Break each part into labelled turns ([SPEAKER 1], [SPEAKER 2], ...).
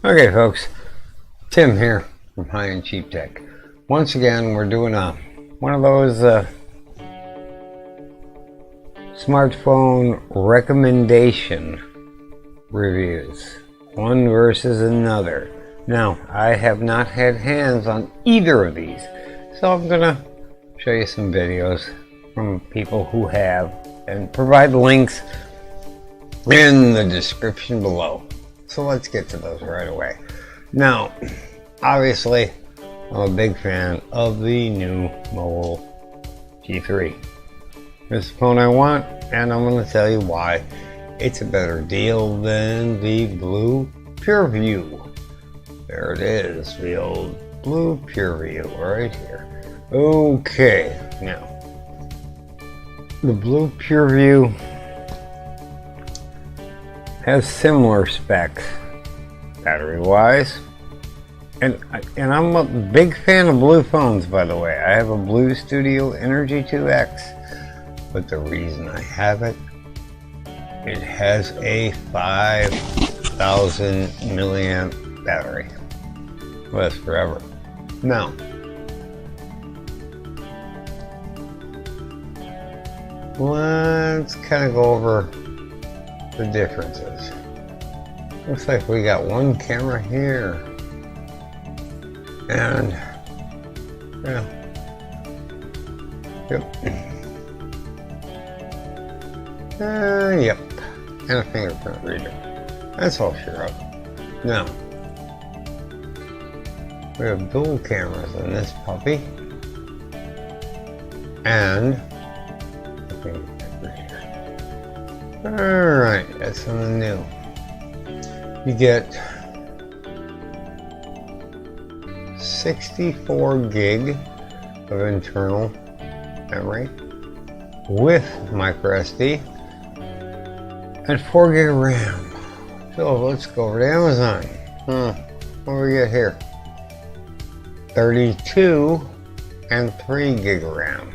[SPEAKER 1] Okay folks, Tim here from High and Cheap Tech. Once again we're doing one of those smartphone recommendation reviews, one versus another. Now I have not had hands on either of these, so I'm gonna show you some videos from people who have and provide links in the description below. So let's get to those right away. Now, obviously, I'm a big fan of the new Nuu G3. This is the phone I want, and I'm going to tell you why. It's a better deal than the BLU PureView. There it is, the old BLU PureView right here. Okay, now, the BLU PureView has similar specs battery wise, and I'm a big fan of BLU phones, by the way. I have a BLU Studio Energy 2X, but the reason I have it, it has a 5,000 milliamp battery. Lasts forever. Now, let's kind of go over the differences. Looks like we got one camera here, and yeah, yep, and a fingerprint reader. That's all sure up. Now we have dual cameras in this puppy, and a fingerprint reader. Alright, that's on the new. You get 64 gig of internal memory with micro SD and 4 gig of RAM. So let's go over to Amazon. What do we get here? 32 and 3 gig of RAM.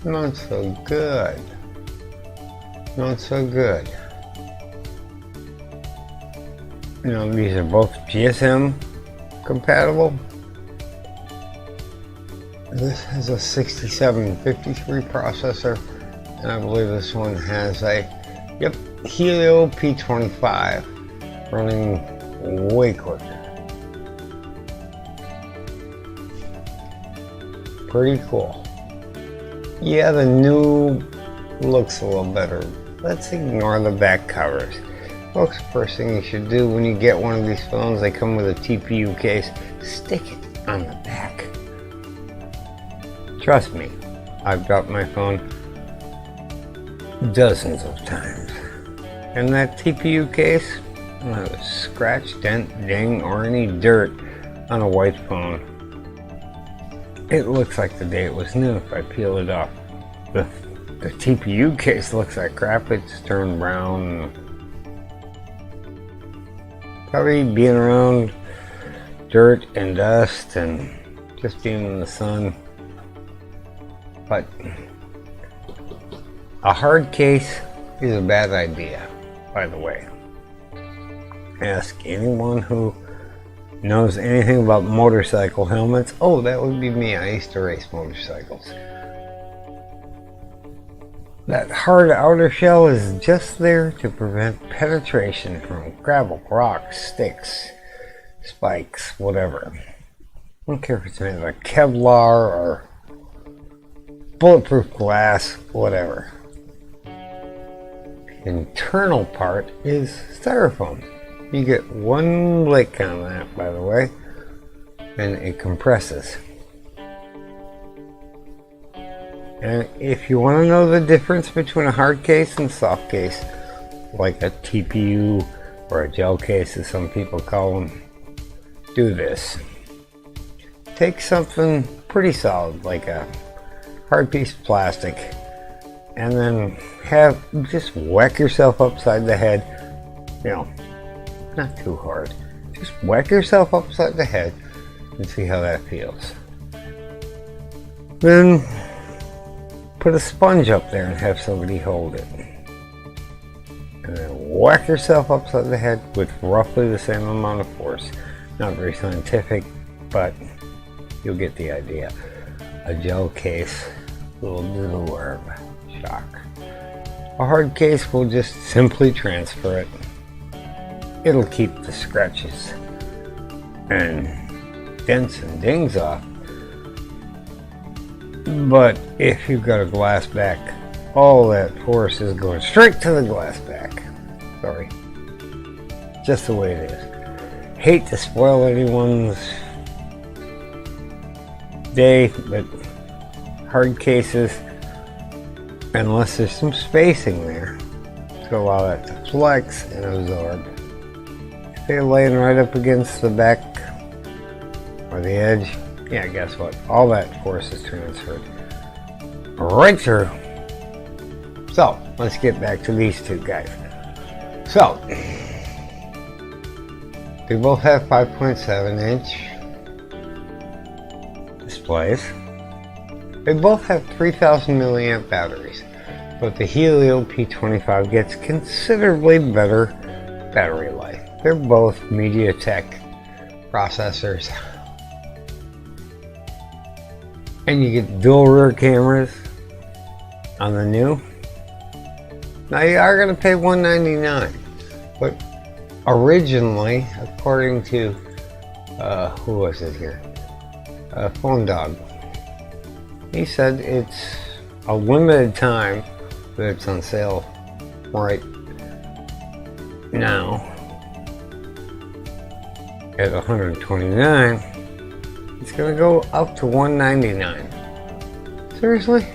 [SPEAKER 1] Not so good. Not so good. You know, these are both GSM compatible. This has a 6753 processor, and I believe this one has a Helio P25 running way quicker. Pretty cool. Yeah, the new looks a little better. Let's ignore the back covers. Folks, first thing you should do when you get one of these phones, they come with a TPU case, stick it on the back. Trust me, I've dropped my phone dozens of times. And that TPU case, not a scratch, dent, ding, or any dirt on a white phone. It looks like the day it was new if I peel it off. The TPU case looks like crap. It's turned brown. Probably being around dirt and dust and just being in the sun. But a hard case is a bad idea, by the way. Ask anyone who knows anything about motorcycle helmets. Oh, that would be me. I used to race motorcycles. That hard outer shell is just there to prevent penetration from gravel, rocks, sticks, spikes, whatever. I don't care if it's made of Kevlar or bulletproof glass, whatever. The internal part is styrofoam. You get one lick on that, by the way, and it compresses. And if you want to know the difference between a hard case and soft case, like a TPU or a gel case as some people call them, do this. Take something pretty solid like a hard piece of plastic, and then just whack yourself upside the head. You know, not too hard. Just whack yourself upside the head and see how that feels. Then put a sponge up there and have somebody hold it. And then whack yourself upside the head with roughly the same amount of force. Not very scientific, but you'll get the idea. A gel case will do the work. Shock. A hard case will just simply transfer it. It'll keep the scratches and dents and dings off. But if you've got a glass back, all that force is going straight to the glass back. Sorry. Just the way it is. Hate to spoil anyone's day, but hard cases, unless there's some spacing there to allow that to flex and absorb. If they're laying right up against the back or the edge, yeah, guess what? All that force is transferred right through. So, let's get back to these two guys. So, they both have 5.7 inch displays. They both have 3000 milliamp batteries, but the Helio P25 gets considerably better battery life. They're both MediaTek processors. And you get dual rear cameras on the new. Now you are going to pay $199, but originally, according to who was it here? PhoneDog. He said it's a limited time that it's on sale right now at $129. It's gonna go up to $199. Seriously?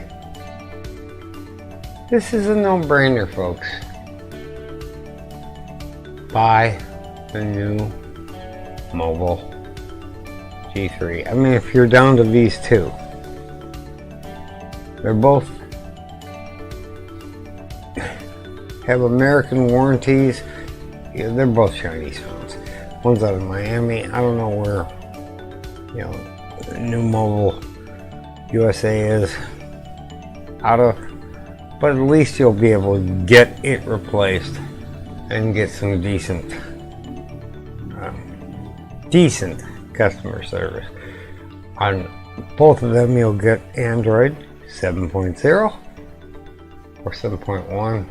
[SPEAKER 1] This is a no-brainer, folks. Buy the new mobile G3. I mean, if you're down to these two, they're both have American warranties. Yeah, they're both Chinese phones. One's out of Miami. I don't know where, you know, New Mobile USA is out of, but at least you'll be able to get it replaced and get some decent customer service. On both of them, you'll get Android 7.0 or 7.1.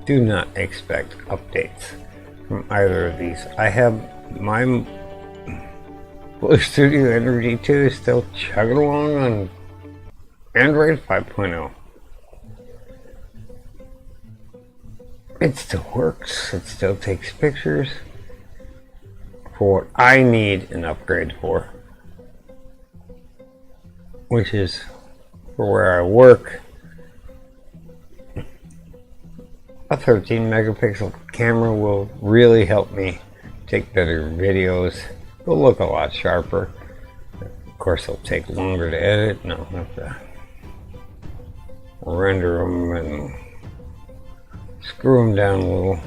[SPEAKER 1] Do not expect updates from either of these. I have my BLU Studio Energy 2 still chugging along on Android 5.0. It still works. It still takes pictures for what I need an upgrade for, which is for where I work. A 13 megapixel camera will really help me take better videos. It'll look a lot sharper. Of course, it'll take longer to edit, and I'll have to render them and screw them down a little,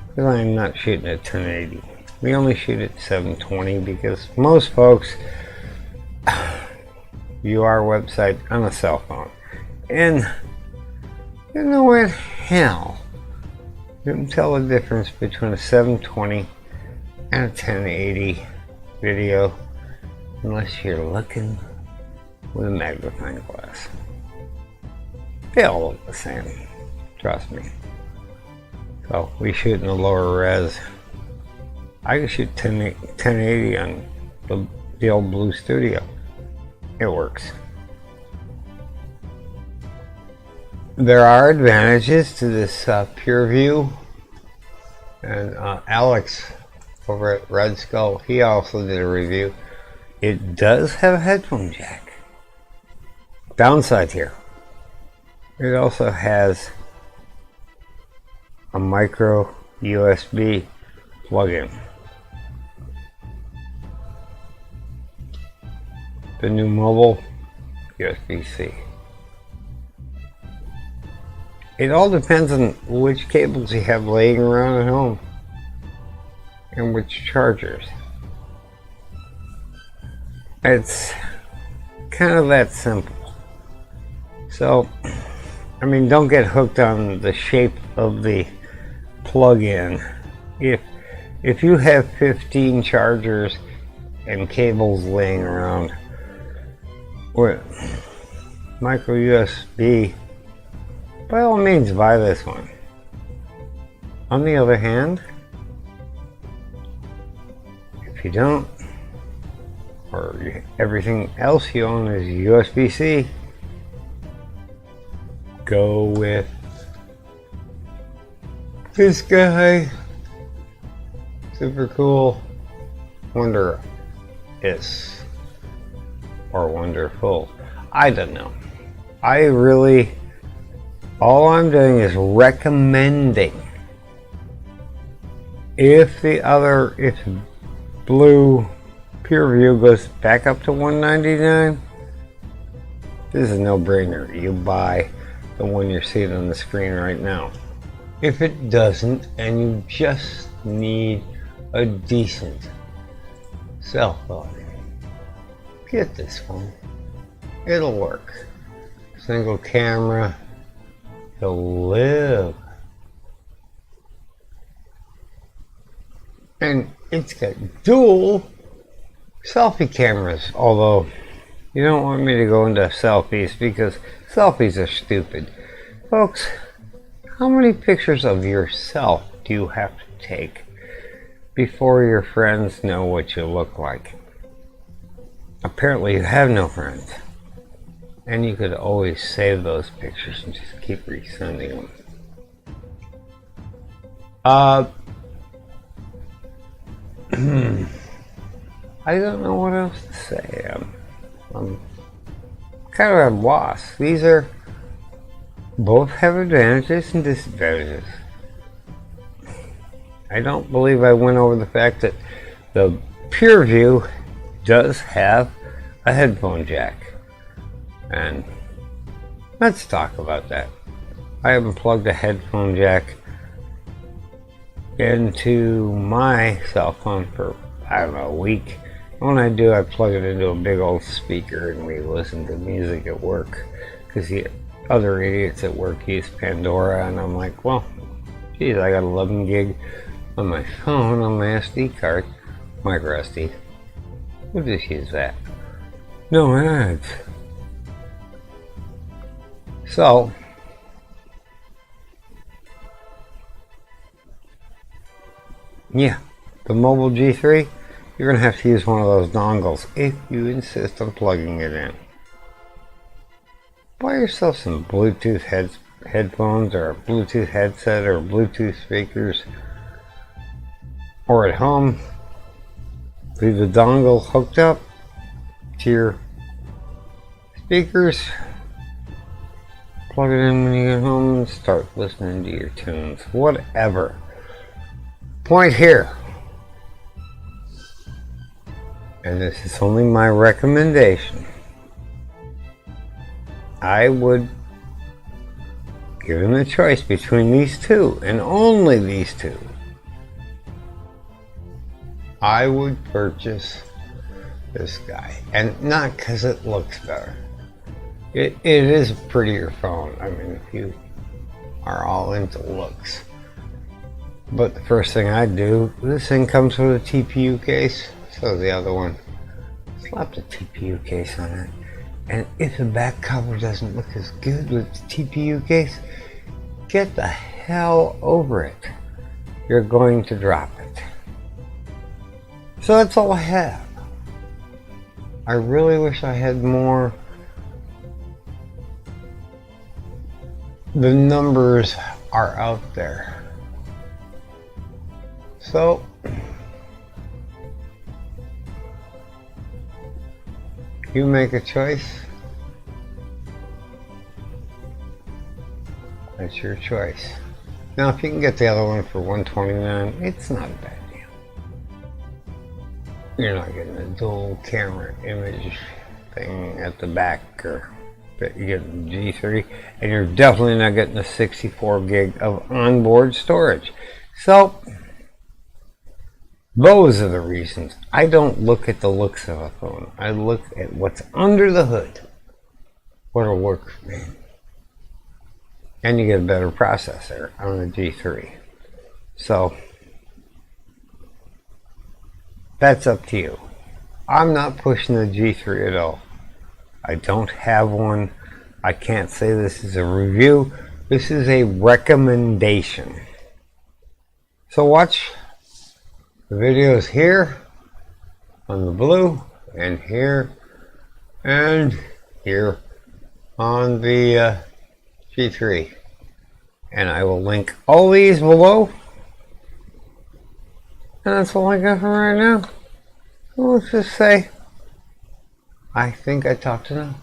[SPEAKER 1] because I'm not shooting at 1080. We only shoot at 720 because most folks view our website on a cell phone, and you know what? Hell, you can tell the difference between a 720 and a 1080 video unless you're looking with a magnifying glass. They all look the same, trust me. So we shoot in a lower res. I can shoot 1080 on the old BLU Studio. It works. There are advantages to this PureView, and Alex over at Redskull, he also did a review. It does have a headphone jack. Downside here, it also has a micro USB plug-in. The new mobile USB-C. It all depends on which cables you have laying around at home and which chargers. It's kind of that simple. So, I mean, don't get hooked on the shape of the plug-in. If you have 15 chargers and cables laying around with micro USB, by all means buy this one. On the other hand, if you don't, or everything else you own is USB-C, go with this guy. Super cool. Wonder is, or wonderful. I don't know. All I'm doing is recommending. If Blue PureView goes back up to $199, this is a no-brainer. You buy the one you're seeing on the screen right now. If it doesn't, and you just need a decent cell phone, get this one. It'll work. Single camera. It'll live. And it's got dual selfie cameras, although you don't want me to go into selfies because selfies are stupid. Folks, how many pictures of yourself do you have to take before your friends know what you look like? Apparently you have no friends. And you could always save those pictures and just keep resending them. I don't know what else to say. I'm kind of at a loss. These are both have advantages and disadvantages. I don't believe I went over the fact that the PureView does have a headphone jack. And let's talk about that. I haven't plugged a headphone jack into my cell phone for, I don't know, a week. When I do, I plug it into a big old speaker and we listen to music at work. Because the other idiots at work use Pandora, and I'm like, well, geez, I got 11 gig on my phone on my SD card, micro SD. We'll just use that. No ads. So, yeah, the mobile G3, you're going to have to use one of those dongles if you insist on plugging it in. Buy yourself some Bluetooth headphones or a Bluetooth headset or Bluetooth speakers, or at home, leave the dongle hooked up to your speakers. Plug it in when you get home and start listening to your tunes. Whatever. Point here. And this is only my recommendation. I would, given the choice between these two, and only these two, I would purchase this guy. And not because it looks better. It is a prettier phone. I mean, if you are all into looks. But the first thing I do, this thing comes with a TPU case. So the other one, slap the TPU case on it. And if the back cover doesn't look as good with the TPU case, get the hell over it. You're going to drop it. So that's all I have. I really wish I had more. The numbers are out there. So, you make a choice. That's your choice. Now, if you can get the other one for $129, it's not a bad deal. You're not getting a dual camera image thing at the back, or you get the G3, and you're definitely not getting the 64 gig of onboard storage. So, those are the reasons. I don't look at the looks of a phone. I look at what's under the hood. What'll work for me. And you get a better processor on the G3. So that's up to you. I'm not pushing the G3 at all. I don't have one. I can't say this is a review. This is a recommendation. So watch the videos here on the blue, and here on the G3. And I will link all these below. And that's all I got for right now. Let's just say, I think I talked enough.